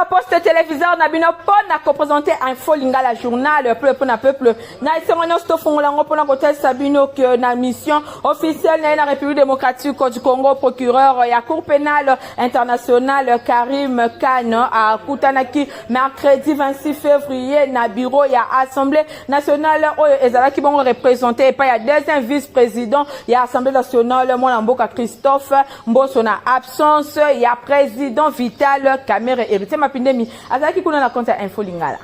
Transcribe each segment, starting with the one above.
poste téléviseur na bino pona ko présenter info lingala journal peuple na peuple na isengono sto fongolango pona ko tesa bino que na mission officielle na la République démocratique du Congo procureur ya cour pénale internationale Karim Khan a kutanaki mercredi 26 février na bureau ya Assemblée nationale ezalaki bongo représenté pa ya deuxième vice-président ya Assemblée nationale mwana mboka Christophe Mboso na absence ya président Vital Kamerhe héritier mapindemi azalaki kuna na compte info lingala.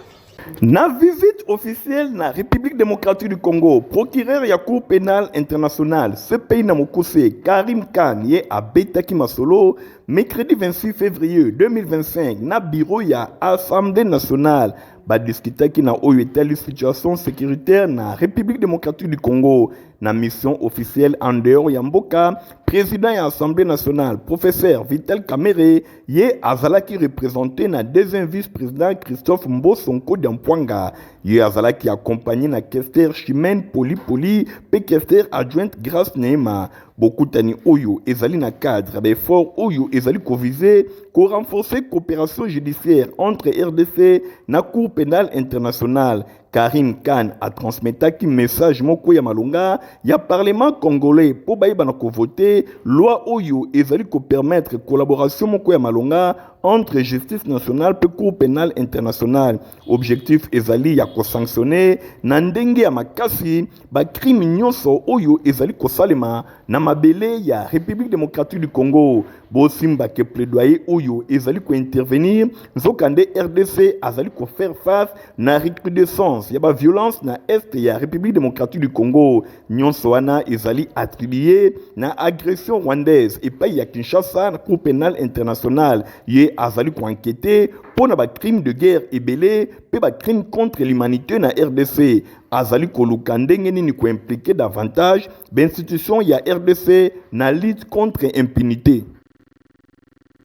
Na visite officielle na République démocratique du Congo, procureur ya cour pénale internationale, ce pays na mokuse Karim Khan ye abetaki masolo mercredi 26 février 2025 na bureau ya Assemblée nationale. Badiskitaki na oyo etali situation sécuritaire na République démocratique du Congo na mission officielle en dehors ya mboka. Président ya Assemblée nationale professeur Vital Kamerhe ye azalaki représenté na deuxième vice-président Christophe Mboso Nkodyampwanga ye azalaki accompagné na questeur Chimène Poli pe questeur adjointe Grace Neema. Bokutani oyo ezali na cadre d'effort oyo ezali ko viser ko renforcer coopération judiciaire entre RDC na Cour pénale internationale. Karim Khan a transmetaki message moko ya malunga ya parlement congolais po bayeba na ko voter loi oyo ezali ko permettre collaboration moko ya malunga entre justice nationale pe cour pénale internationale. Objectif ezali ya ko sanctionner na ndenge ya makasi ba crime nyonso oyo ezali ko salema na mabele ya République démocratique du Congo. Bosimba ke plaidoyer oyo ezali ko intervenir nzokande RDC azali ko faire face na recrudescence ya ba violence na est ya République démocratique du Congo. Nyonso wana ezali attribué na agression rwandaise et pa ya Kinshasa na cour pénale internationale ye azali ko enquêter pour na ba crime de guerre ebele pe ba crime contre l'humanité na RDC. Azali ko lukandenge nini ko impliquer davantage l'institution ya RDC na lutte contre impunité.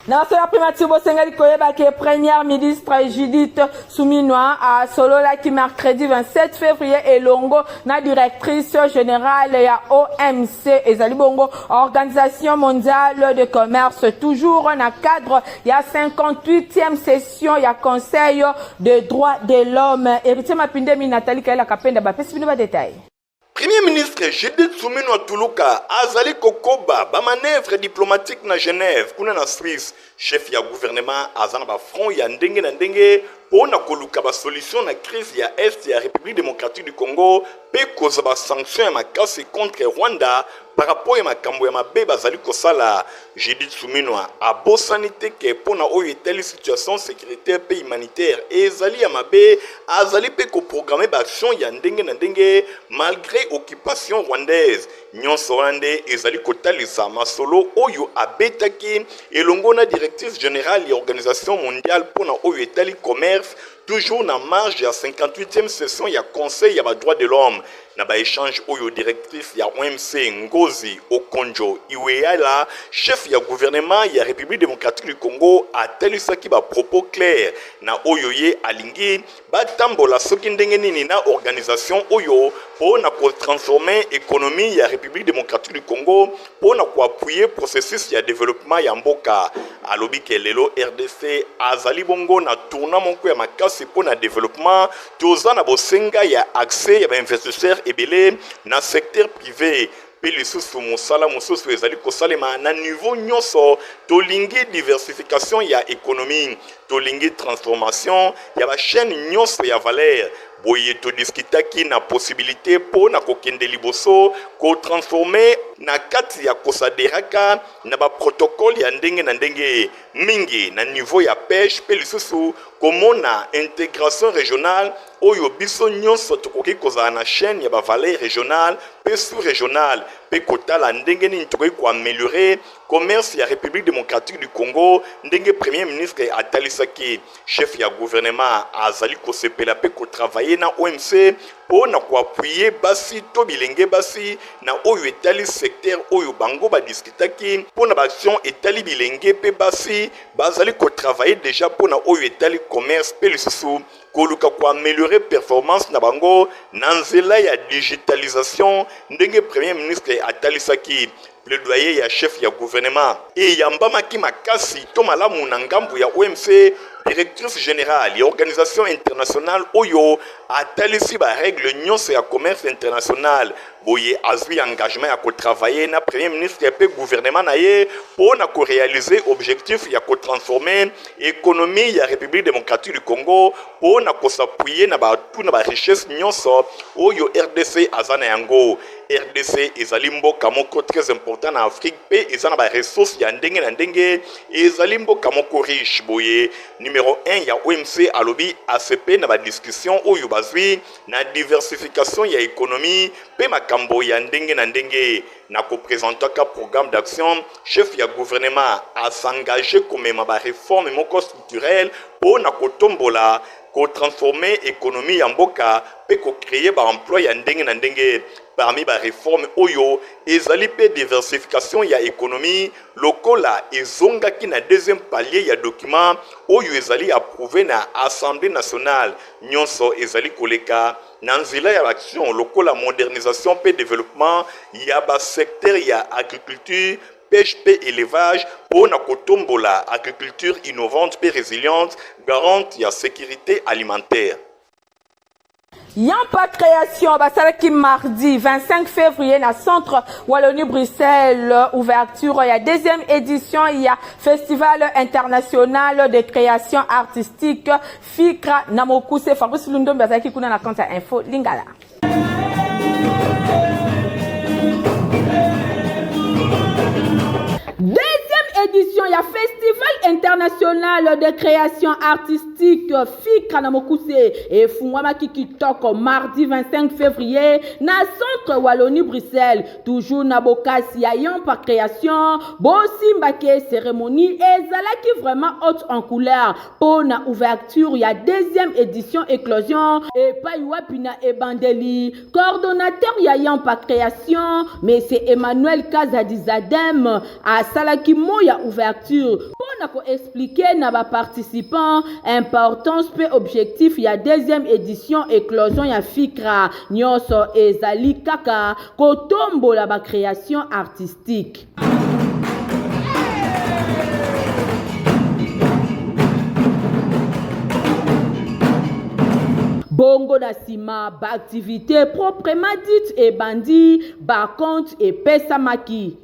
Dans la primature, Bosengali Koyeba, qui est première ministre Judith Suminwa, à Solola, qui mercredi 27 février, et Longo, na directrice générale, ya OMC, et Zalibongo, Organisation mondiale de commerce, toujours na cadre, ya 58e session, ya Conseil de droits de l'homme. Héritier Mapindemi, Nathalie Kaila Kapenda, Bapesi Binoba détail. Premier ministre Judith Suminwa Tuluka azali kokoba ba manœuvre diplomatique na Genève kuna na Suisse. Chef ya gouvernement azana ba front ya ndenge na ndenge pona koluka ba solution na crise ya est ya République démocratique du Congo pe koza ba sanction ya makasi contre Rwanda par rapport à makambo ya mabe bazali kosala. Judith Suminwa abosani te ke pona oyo etali situation sécuritaire pe humanitaire ezali ya mabe azali pe ko programmer ba action ya ndenge na ndenge malgré occupation rwandaise. Nyonso rwande ezali kotalisa masolo oyo abetaki elongo na directrice générale ya organisation mondiale pona oyo etali commerce toujours na marge ya 58e session ya conseil ya ba droits de l'homme. Na ba échange oyo directrice ya OMC Ngozi Okonjo Iweala chef ya gouvernement ya République démocratique du Congo atelisaki ba propos clairs na oyo ye alingi batambola soki ndenge nini na organisation oyo pona ko transformer économie ya République démocratique du Congo pona ko appuyer processus ya développement ya mboka. Alobi ke lelo RDC azali bongo na tournant monko ya makasi pona développement tozana bosenga ya accès ya ba investisseurs ebele na secteur privé pe lisusu mosala mosusu ezali kosalema na niveau nyonso tolingi diversification ya économie tolingi transformation ya ba chaîne nyonso ya valeur boye to diskitaki na possibilité po na kokende liboso ko transformer na kati ya kosaderaka na ba protocole ya ndenge na ndenge mingi na niveau ya pêche pe lisusu komona intégration régionale oyo biso nyonso tokoki kozala na chaîne ya ba valeur régionale pe sous-régionale pe kotala ndenge nini tokoki ko améliorer commerce ya République démocratique du Congo ndenge premier ministre atalisaki chef ya gouvernement azali ko sepela pe ko travailler na OMC pour na ko appuyer basi to bilenge basi na oyo etali secteur oyo bango ba diskitaki pour na ba action etali bilenge pe basi bazali ko travailler déjà pour na oyo etali commerce pe lisusu koluka ko améliorer performance na bango na nzela ya digitalisation ndenge premier ministre atalisaki plaidoyer ya chef ya gouvernement et yambamaki makasi to malamu na ngambu ya OMC directrice générale et organisation internationale oyo atalisi ba règle nyonso ya commerce international boye azwi engagement ya travailler na premier ministre et pe gouvernement na ye pour na réaliser objectif ya transformer économie ya République démocratique du Congo pour na s'appuyer na ba tout na ba richesse nyonso oyo RDC azana yango. RDC ezali mboka moko très important na Afrique pe ezana ba ressources ya ndenge na ndenge ezali mboka moko riche boye. Numéro 1 ya OMC alobi ACP na ba discussion oyo bazwi na diversification ya économie pe makambo ya ndenge na ndenge na ko-présentaka programme d'action chef ya gouvernement a s'engager comme ma réforme moko structurelle pour na kotombola ko transformer économie ya mboka pe ko créer ba emploi ya ndenge na ndenge. Parmi les réformes oyo ezali pe diversification ya économie lokola ezonga ki na deuxième palier ya document oyo ezali approuvé na Assemblée nationale nyonso ezali koleka na nzela ya action lokola modernisation pe développement ya ba secteur ya agriculture pêche pe élevage pour na kotombola agriculture innovante pe résiliente garante ya sécurité alimentaire. Yampa création basalaki mardi 25 février na centre Wallonie-Bruxelles ouverture il y a deuxième édition il y a festival international de création artistique Fikra Namokuse Fabrice Lundombe basalaki kuna na compte info Lingala. Édition, il y a Festival international de création artistique Fikra Namokuse et Fungwama Kitoko mardi 25 février na centre Wallonie-Bruxelles toujours na bokasi ya Yampa création Bosimbake cérémonie et zalaki vraiment haute en couleur pour na ouverture il y a deuxième édition éclosion et Paiwa Pina Ebandeli coordonnateur ya Yampa création mais c'est Emmanuel Kazadizadem à Salaki Moya ouverture pour expliquer na ba participants importance pe objectif ya deuxième édition éclosion ya Fikra nyonso ezali kaka kotombo la ba création artistique. Bongo na sima ba activité proprement dite et bandi ba compte et pesamaki.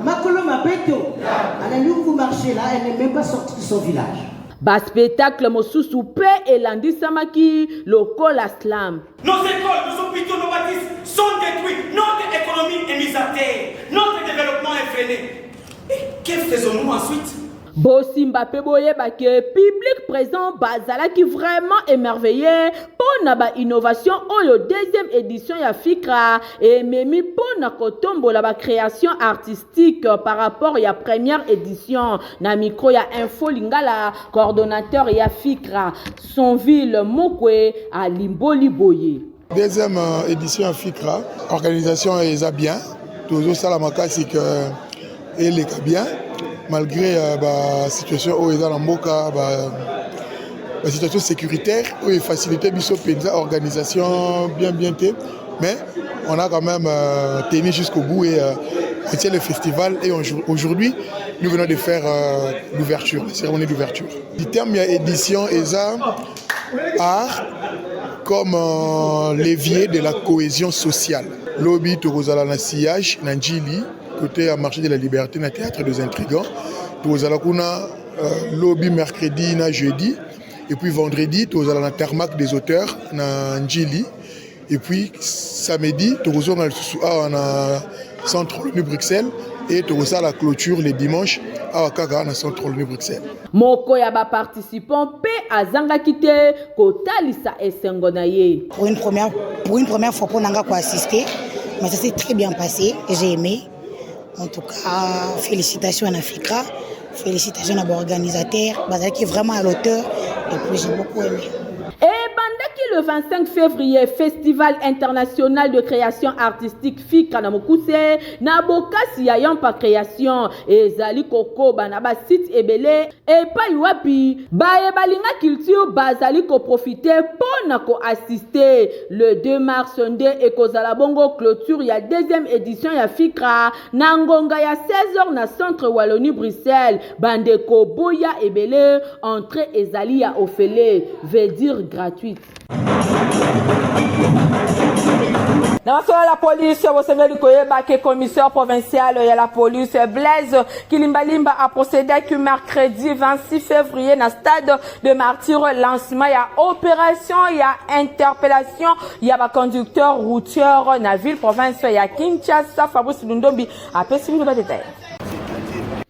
Makolo Mabeto, à la nouveau marché là, elle n'est même pas sortie de son village. Bas spectacle Mosusu Pe et Landi Samaki, local Aslam. Nos écoles, nos hôpitaux, nos bâtisses sont détruits. Notre économie est mise à terre. Notre développement est freiné. Et que faisons-nous ensuite? Bosimba Peboye Bake, public présent, Bazala qui vraiment émerveillé pour na innovation oyo deuxième édition ya Fikra et Memi pour na kotombo la création artistique par rapport à première édition na micro ya info Lingala coordonnateur ya Fikra son ville Mokwe à Limboli Boye. Deuxième édition à Fikra, organisation est bien, toujours ça la makasi que elle est bien. Malgré la situation où ils sont en Mboka, la situation sécuritaire, où il facilite l'organisation bien, mais on a quand même tenu jusqu'au bout et on tient le festival et aujourd'hui nous venons de faire l'ouverture, la cérémonie d'ouverture. Du terme il y a édition et ça art comme levier de la cohésion sociale. Lobby Torozala na sillage na Njili côté à marché de la liberté na théâtre des intrigants. Torozala kuna lobby mercredi na jeudi et puis vendredi Torozala na tarmac des auteurs na Njili et puis samedi Torozala na centre de Bruxelles et Torozala la clôture les dimanches à Wakaga na centre de Bruxelles. Moko ya ba participant pe azanga kite kotalisa esengo na ye. Pour une première fois pour nanga ko assister, mais ça s'est très bien passé et j'ai aimé. En tout cas, félicitations à Fikra, félicitations à l'organisateur, qui est vraiment à l'auteur et puis j'ai beaucoup aimé. Et bandaki le 25 février, Festival international de création artistique FICRA na Mokuse, na bokasi ya yampa création, ezali kokoba na ba site ebele, et pa yuapi, bae balinga culture bazali ko profiter pour na ko assister. Le 2 mars nde ekozala bongo clôture ya deuxième édition ya FICRA, na ngonga ya 16h na centre Wallonie Bruxelles, bandeko boya ebele, entrée ezali ya ofele, veut dire gratuite. Dans la police, vous savez que le commissaire provincial de la police Blaise Kilimbalimba a procédé que mercredi 26 février dans le stade de Martyr lancement, il y a opération, il y a interpellation, il y a un conducteur routier dans la ville province, il y a Kinshasa, Fabrice Lundombi, après si vous avez des détails.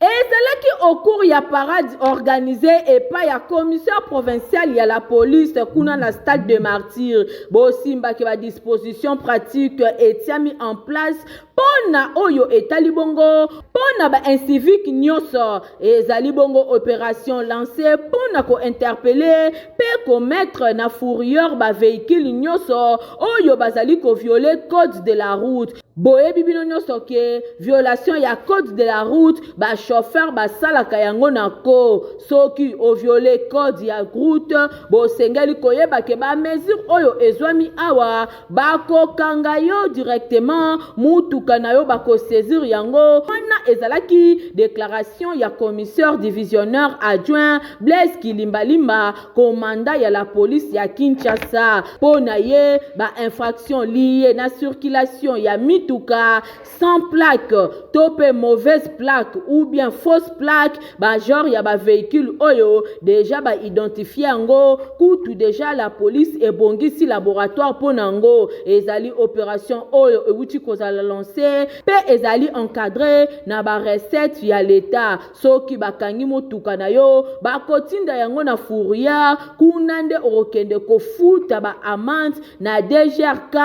Et c'est là qu'au cours il y a parade organisée et pas il y a commissaire provincial, il y a la police, kuna la stade de Martyr. Bon simba qui va disposition pratique et tient mis en place pona oyo etali bongo pona ba incivique nyoso et zali bongo opération lancée pona ko interpeller pe ko mettre na fourrière ba véhicule nyoso oyo bazali ko violer code de la route. Boye bibino nyoso ke violation ya code de la route ba chauffeur ba salaka yango na ko soki o violer code ya route bo sengeli koyeba ke ba mesure oyo ezwami awa ba ko kangayo directement mutu kanayo ba ko saisir yango wana ezalaki déclaration ya commissaire divisionnaire adjoint Blaise Kilimbalimba commandant ya la police ya Kinshasa pona ye ba infraction liée na circulation ya mituka sans plaque topé mauvaise plaque ou bien fausse plaque ba genre ya ba véhicule oyo déjà ba identifié yango kutu déjà la police ebongisi laboratoire ponango ezali opération oyo euti kozala lancé pe ezali encadré na ba recette ya l'état soki bakangi motuka na yo bakotinda yango na fourrière kunande orokende kofuta ba amende na DGRK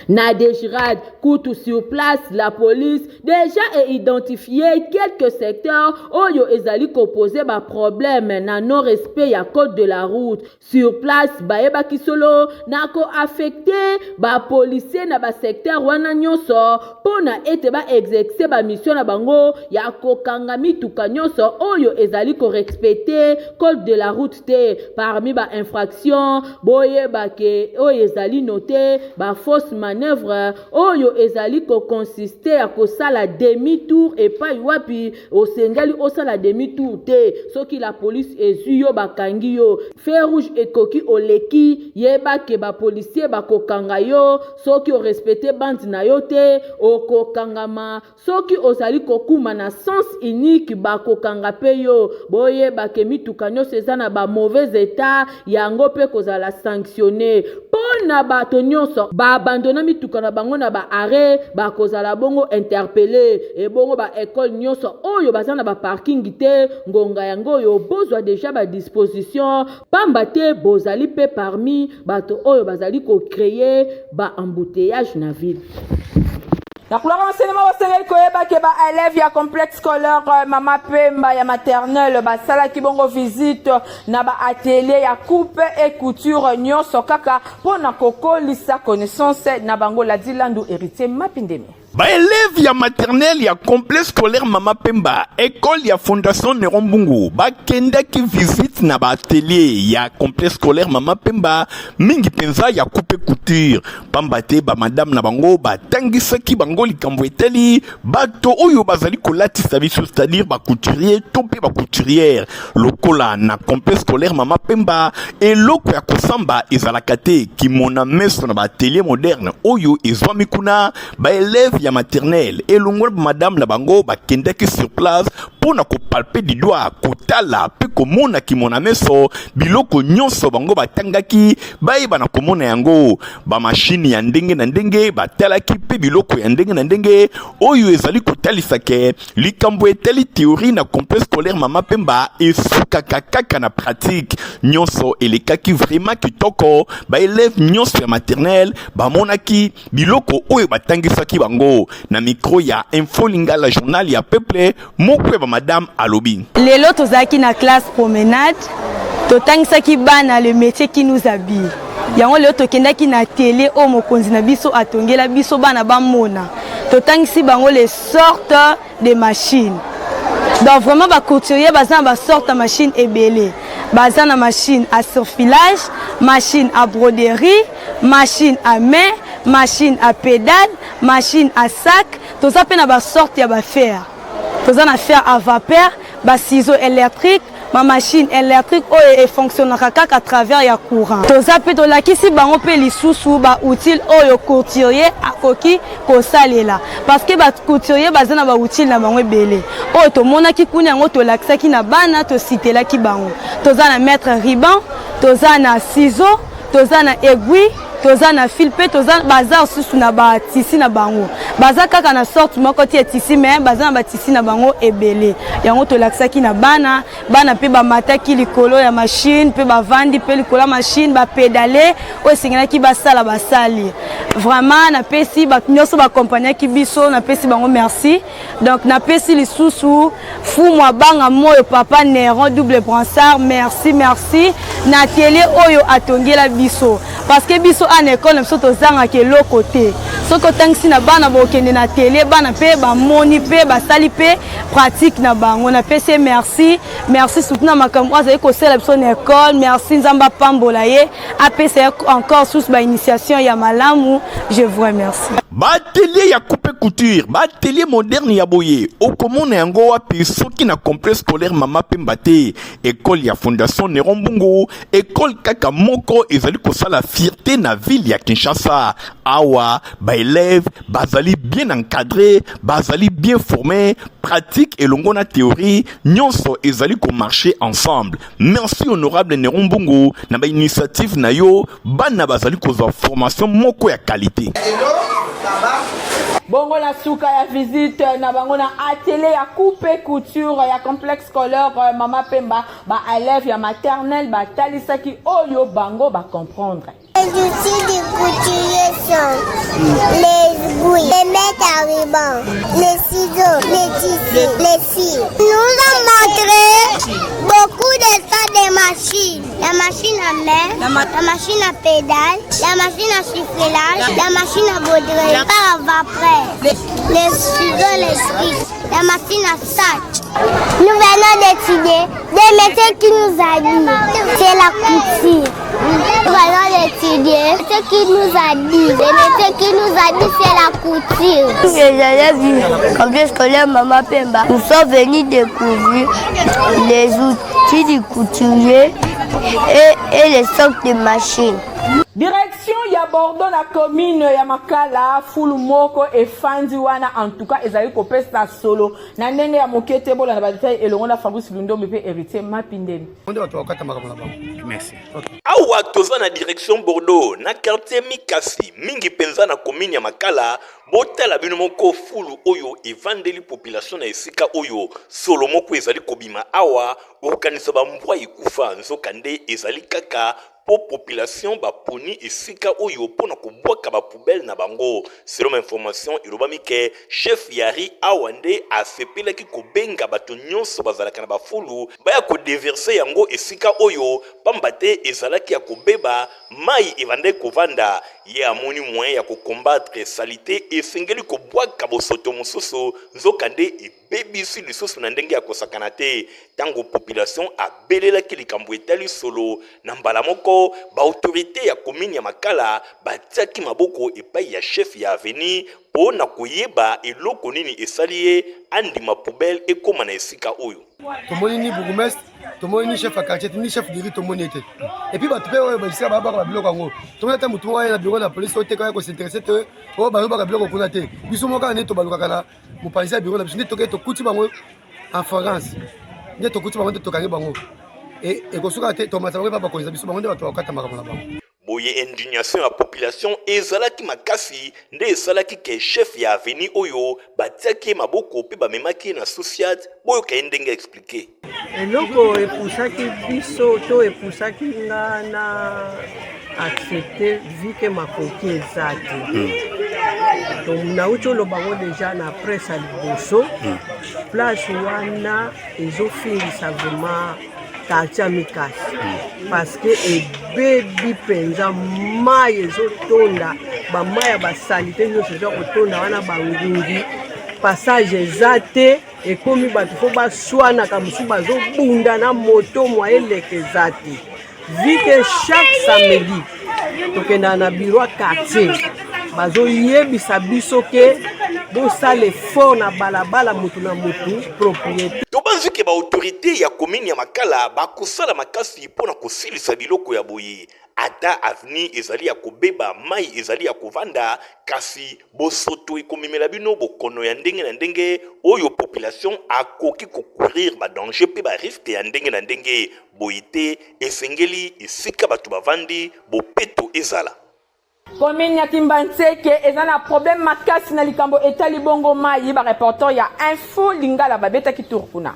na DGRAD kutu sur place la police déjà est identifié quelques secteurs oyo ezali composé ba problème na non respect ya code de la route sur place baeba kisolo na ko affecté ba policier na ba secteur wana nyoso pona ete ba exercer ba mission na bango ya kokanga mituka nyoso oyo ezali ko respecter code de la route te parmi ba infraction boyeba ke oyo ezali noté ba fausse manœuvre oyo ezali ko consister à kosala demi-tour et pas wapi au sengali osala demi-tour te soki la police ezuyo bakangi yo feu rouge ekoki oleki yeba ke ba policier bakokanga yo soki o respecter bande na yo te okokangama soki ozali kokuma na sens unique bakokanga pe yo boyeba ke mituka nyonso eza na ba mauvais état yango pe kozala sanctionné pona bato nyonso ba abandona mituka na bango na ba arrêt bakozala bongo interpellé et bongo ba école nyonso oyo baza na ba parking te ngonga yango yo bozwa déjà ba disposition pamba te bozali pe parmi bato oyo bazali ko créer ba embouteillage na ville. La couleur enseignement au Sénégal koyeba ke ba élève ya complexe scolaire Mama Pemba ya maternelle ba sala ki bongo visite na ba atelier ya coupe et couture nyonso kaka pona kokolisa connaissance na bango la dilandu héritier Mapindemi. Ba élève ya maternelle ya complexe scolaire Mama Pemba école ya fondation Nerombungu ba kenda ki visite na ba atelier ya complexe scolaire Mama Pemba mingi penza ya coupe couture pambate ba madame na bango ba tangisa ki bango likambo eteli bato oyo bazali kolatisa biso c'est-à-dire ba couturier topé ba couturière lokola na complexe scolaire Mama Pemba et loko ya kosamba ezalaka te ki mona meso na ba atelier moderne oyo ezwami kuna ba élève ya maternelle et l'ongol madame na bango ba kendeki sur place pour na ko palper du doigt kotala pe komona ki mona meso biloko nyonso bango batangaki bayiba na komona yango ba machine ya ndenge na ndenge batalaki pe biloko ya ndenge na ndenge oyo ezali kotalisa ke likambo eteli théorie na complexe scolaire Mama Pemba esukaka kaka na pratique nyonso elekaki vraiment kitoko ba élève nyonso ya maternelle ba monaki biloko oyo batangisaki bango na micro ya Info Lingala journal ya peuple moko ba madame Alobi. Lelo tozaki na classe promenade totangisaki bana le métier qui nous habille. yango leo tokendaki na télé o mokonzi na biso atongela biso bana bamona totangisi bango les sortes de machines. Donc vraiment ba couturier baza ba sorte machine ebele. Baza na machine à surfilage, machine à broderie, machine à main, machine à pédale, machine à sac, tout ça pena ba sorte ya ba fer. Tout ça na fer à vapeur, ba ciseaux électriques, ma machine électrique oyo fonctionnera à travers ya courant. Tout ça peut la kisi bango pe lisusu ba utile oyo couturier akoki ko salela parce que ba couturier bazana ba utile na bango ebele. Oyo to mona ki kuna ngo to lakisa ki na bana to sitela ki bango. To za na mettre ruban, to za na ciseaux, to za na aiguille, toza na fil pe toza bazar susu na ba tisi na bango baza kaka na sorte moko ti tisi mais baza na ba tisi na bango ebele yango to laksaki na bana pe ba mataki likolo ya machine pe ba vandi pe likolo machine ba pédaler o singana ki basala basali vraiment na pesi ba nyoso ba compagnie ki biso na pesi bango merci donc na pesi lisusu fu mwa banga moyo papa Néron double bransard merci na télé oyo atongela biso parce que biso en école nous sommes à quel côté ce que si na bana bokende na télé bana pe ba moni pe ba sali pe pratique na bango na pc merci surtout na makambo azali ko sala biso na école merci nzamba pambola ye apc encore sous ba initiation ya malamu je vous remercie. Batelier ya coupe couture, batelier moderne ya boye. Okomona yango wapi soki na complexe scolaire Mama Pemba te. École ya Fondation Néron Mbungu, école kaka moko ezali kosala fierté na ville ya Kinshasa. Awa, ba élèves, bazali bien encadré, bazali bien formé, pratique et longona théorie, nyonso ezali ko marcher ensemble. Merci honorable Néron Mbungu na ba initiative na yo, bana bazali kozwa formation moko ya qualité. Bongo na suka ya visite na bango na atelier ya coupe couture ya complexe scolaire Mama Pemba ba élève ya maternelle ba talisaki oyo bango ba comprendre. Les outils du couturier sont les bouilles, les mètres à ruban, les ciseaux, les tissus, les fils. Nous avons montré beaucoup de tas de machines. La machine à main, la machine à pédale, la machine à chiffrelage, la machine à broderie, par vapeur, les ciseaux, les fils, la machine à sac. Nous venons d'étudier des métiers qui nous habillent. C'est la couture. Nous venons d'étudier ce qui nous habille. Les métiers qui nous habillent, c'est la couture. Les élèves du complexe scolaire Mama Pemba, nous sommes venus découvrir les outils du couturier et les sortes de machines. Direction ya Bordeaux na commune ya Makala fulu moko e fandi wana en tout cas ezali ko pesta solo na ndenge ya mokete bola na badetail elongo na Fabrice Lundombe pe héritier Mapindeni. Merci. Awa toza na direction Bordeaux na quartier Mikasi mingi penza na commune ya Makala botala bino moko fulu oyo evandeli population na esika oyo solo moko ezali kobima awa okanisa ba mbwa ikufa nzokande ezali kaka po population ba poni esika oyo pona kobwaka ba poubelle na bango. Selon information ilobami ke chef Yari awande asepela ki kobenga bato nyonso bazalaka na ba fulu baya ko déverser yango esika oyo pambate ezalaki ya kobeba mai evande kovanda ye amoni moyen ya ko combattre salité esengeli kobwaka bosoto mosusu nzokande ebebisi lisusu na ndenge ya kosakana te tango population abelelaki likambo etali solo na mbala moko ba autorité ya commune ya Makala batiaki maboko epai ya chef ya avenir po na koyeba eloko nini esaliye andima poubelle ekoma na esika oyo. Tomoni ni bourgmestre, tomoni ni chef à quartier, ni chef de rue tomoni était. Et puis ba tupé oyo ba isika ba ba biloko ngo. Tomoni ta mutu wa na bureau na police ote ka ko s'intéresser te o ba ba biloko kuna te. Biso moka ne to baluka kana mo palisa bureau na biso ne to ke to kuti bango en France. Ne to kuti bango to kangi bango. Et ko suka te to matsa ba ko biso bango ne ba to kata makamala bango. Boye indignation ya population ezalaki makasi nde esalaki ke chef ya avenir oyo batiaki maboko pe bamemaki na sociate boyo ka ndenge expliquer. Eloko epusaki biso to epusaki nga na accepter vu que makoki ezaki. Donc nauti oloba ngo déjà na presse ya liboso place wana ezofingisa vraiment quartier Mikasi parce que ebebi mpenza mai ezotonda bamai ya basalite nyonso eza kotonda wana bangungi passage eza te ekomi bato fo baswanaka mosusu bazobunda na moto mwa eleke eza te vi ke chaque samedi tokendaka na biro ya quartier bazoyebisa biso ke bosala effort na balabala motu na motu propriété tobanzi ke baautorité ya komini ya makala bakosala makasi mpona kosilisa biloko ya boye ata avenir ezali ya kobeba mai ezali ya kovanda kasi bosoto ekomemela bino bokono ya ndenge na ndenge oyo population akoki kokurir badanger mpe bariske ya ndenge na ndenge boye te esengeli esika bato bavandi bopeto ezala Commune ya Kimbantseke eza na problème makasi na likambo etali bongo mai ba reporter ya info lingala babeta kiturkuna.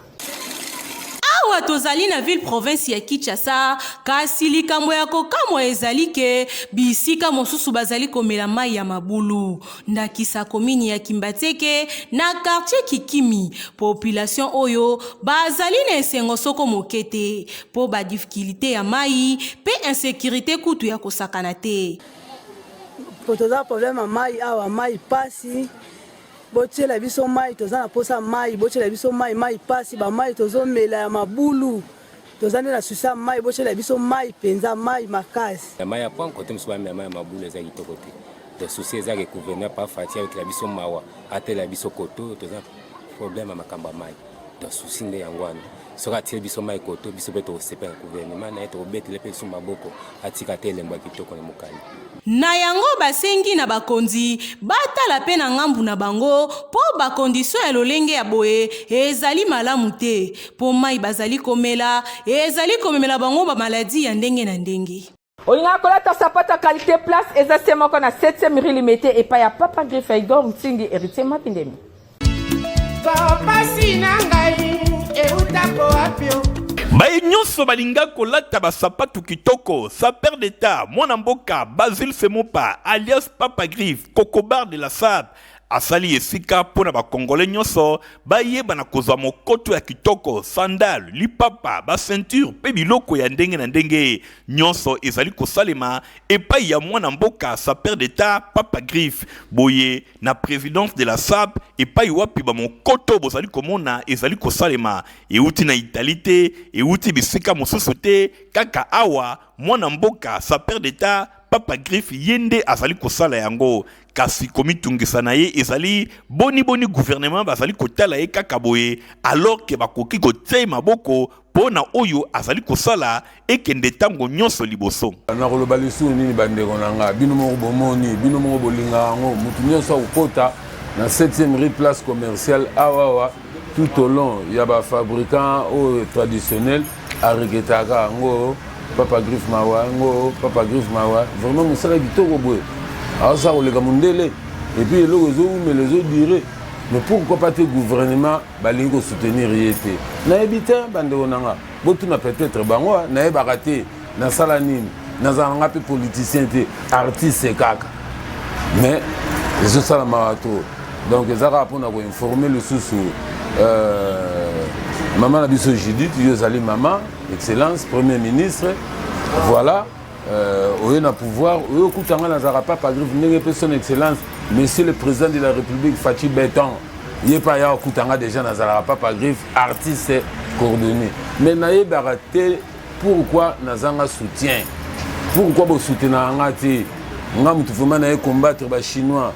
Awa tozali na ville province ya Kinshasa kasi likambo ya kokamwa ezali ke bisika mosusu bazali komela mai ya mabulu ndakisa komini ya Kimbantseke na quartier Kikimi population oyo bazali na esengo soko mokete po ba difficulté ya mai pe insécurité kutu ya kosakana te. Toza problème ya mai awa mai pasi botiela biso mai toza na posa mai botiela biso mai pasi ba mai tozomela ya mabulu toza nde na susa mai botiela biso mai penza mai makasi ya mai ya point côté mosusu bamela mai ya mabulu eza kitoko te to susi eza ke gouvernement par fati ayokela biso mawa atela biso koto toza problème ya makambo ya mai to susi nde yango wana soki atili biso mai koto biso mpe tokosepela gouvernement na ye tokobetele mpe biso maboko atika te elembo ya kitoko na mokali na yango basengi na bakonzi batala pe na ngambu na bango po bakondisio ya lolenge ya boye ezali malamu te po mai bazali komela ezali komemela bango ba maladi ya ndenge na ndenge olinga kolata sapata qualité place eza semoko na 7e rue limité epa ya Papa Griffe Igor Mtsingi héritier Mapindemi pasi na ngai eutako apio baye nyonso balinga kolata basapatu kitoko saper d'etat mwana mboka Basile Semopa alias Papa Griffe Kokobar de la Sab asali esika pona bakongole nyonso bayeba na kozwa mokoto ya kitoko sandal lipapa ba ceinture pe biloko ya ndenge na ndenge nyonso ezali kosalema epai ya mwana mboka saper d'etat Papa Griffe boye na présidence de la SAB epai wapi ba mokoto bozali komona ezali kosalema euti na Italie euti bisika mosusu te kaka awa mwana mboka saper d'etat Papa Griffe yende azali kosala yango kasi komitungisa na ye ezali boni gouvernement bazali kotala ye kaka boye alors ke bakoki kotia maboko pona oyo azali kosala ekende tango nyonso liboso na koloba lisu nini bandeko nanga bino moko bomoni bino moko bolinga yango mutu nyonso akokota na 7e rue place commerciale awawa tout au long ya ba fabricant au traditionnel areketaka yango Papa Griffe mawa ngo Papa Griffe mawa vraiment musala kitoko boye alors ça oleka mundele et puis eloko zo mais les autres diraient mais pourquoi pas te gouvernement balingi ko soutenir yete na ebita bande onanga botuna peut-être bango na ebaka te na sala nini na zanga pe politicien te artiste kaka mais les autres sala mato donc ezaka pona ko informer le sous maman na biso Judith yozali maman excellence premier ministre voilà oyo na pouvoir oyo kutanga na zara Papa Griffe ndenge pe son excellence monsieur le président de la République Fachi Beton yepa ya kutanga déjà na zara Papa Griffe artiste coordonné mais na yebaka te pourquoi na zanga soutien pourquoi bo soutenir ngati nga mutu vraiment na combattre ba chinois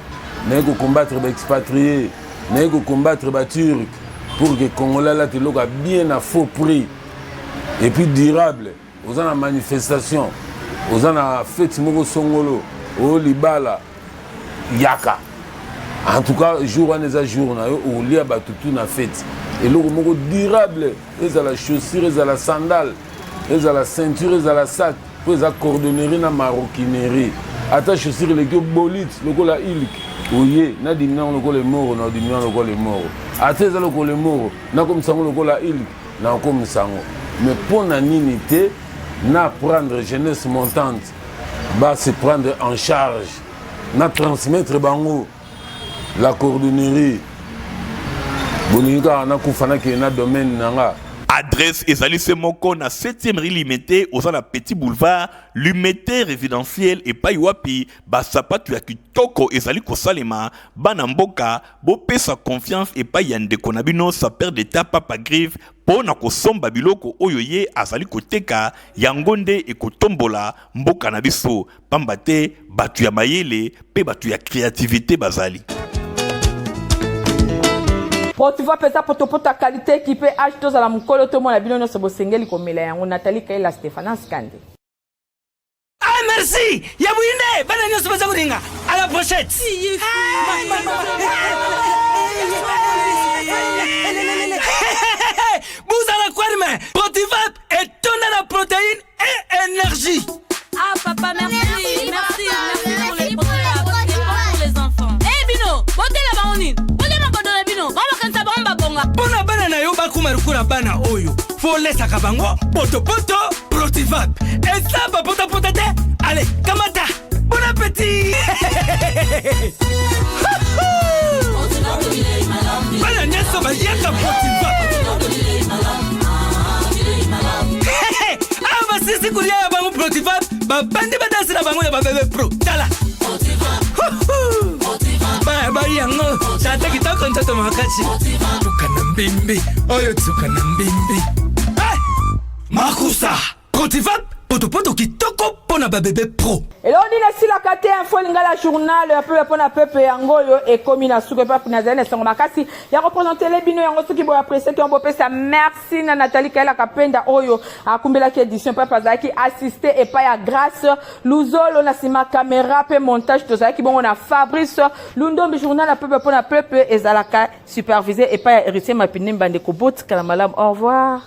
na combattre ba expatriés na combattre ba turcs pour que Congolais là te loka bien à faux prix et puis durable aux en manifestation aux en fête moko songolo au libala yaka en tout cas jour en eza jour na yo au lia batutu na fête et loko moko durable eza la chaussure eza la sandale eza la ceinture eza la sac pour eza cordonnerie na maroquinerie ata chaussure le go bolite loko la ilk oye na dimina loko le moro na dimina loko le moro ata eza loko le moro na comme sango loko la ilk na comme sango mais pour na ninité na prendre jeunesse montante va se prendre en charge na transmettre bango la coordonnerie bolinga na kufana ke na domaine nanga Adresse ezali se moko na 7e rue Limete oza na Petit Boulevard Limete résidentiel et paiwapi basapatu ya kitoko ezali kosalema bana mboka bopesa confiance et pa yande konabino sa père d'état Papa Grive pona kosomba biloko oyo ye azali koteka yangonde e kotombola mboka na biso pambate batu ya mayele pe batu ya créativité bazali. Tu vois pesa potopota qualité équipé H2 à la mukolo to mo na bino nyonso bosengeli komela yango Nathalie Kaila Stéphane Skande. Ah merci. Ya buinde bana nyonso baza kuringa. À la pochette. Vous allez quoi mais Protivap est tonne la protéine et énergie. Ah papa merci pour les protéines pour les enfants. Eh Bino, bote la baonine. Bona bana na yo bakuma rukura bana oyo fo lesaka bango poto Protivap esa ba pota te allez kamata bon appétit bana nyeso ba yaka Protivap ah ba sisi kulia ya bango Protivap ba bandi ba danser na bango ya ba bébé pro tala ba yango tata kitoko ntoto makachi tukana mbimbi oyo tukana mbimbi makusa Protivap poto kitoko pona ba bébé pro et là on dit la sila kate info lingala journal un peu pona peuple yangoyo et comme na suko pa na zene songo makasi ya représenter les bino yango soki bo apprécier ki on bo pesa merci na Nathalie Kaila Kapenda oyo akumbela ki édition papa zaki assister et pas ya grâce luzolo na sima caméra pe montage to zaki bon on a Fabrice Lundombi journal un peu pona peuple ezalaka supervisé et pas héritier mapine mbande ko bot kala malam au revoir.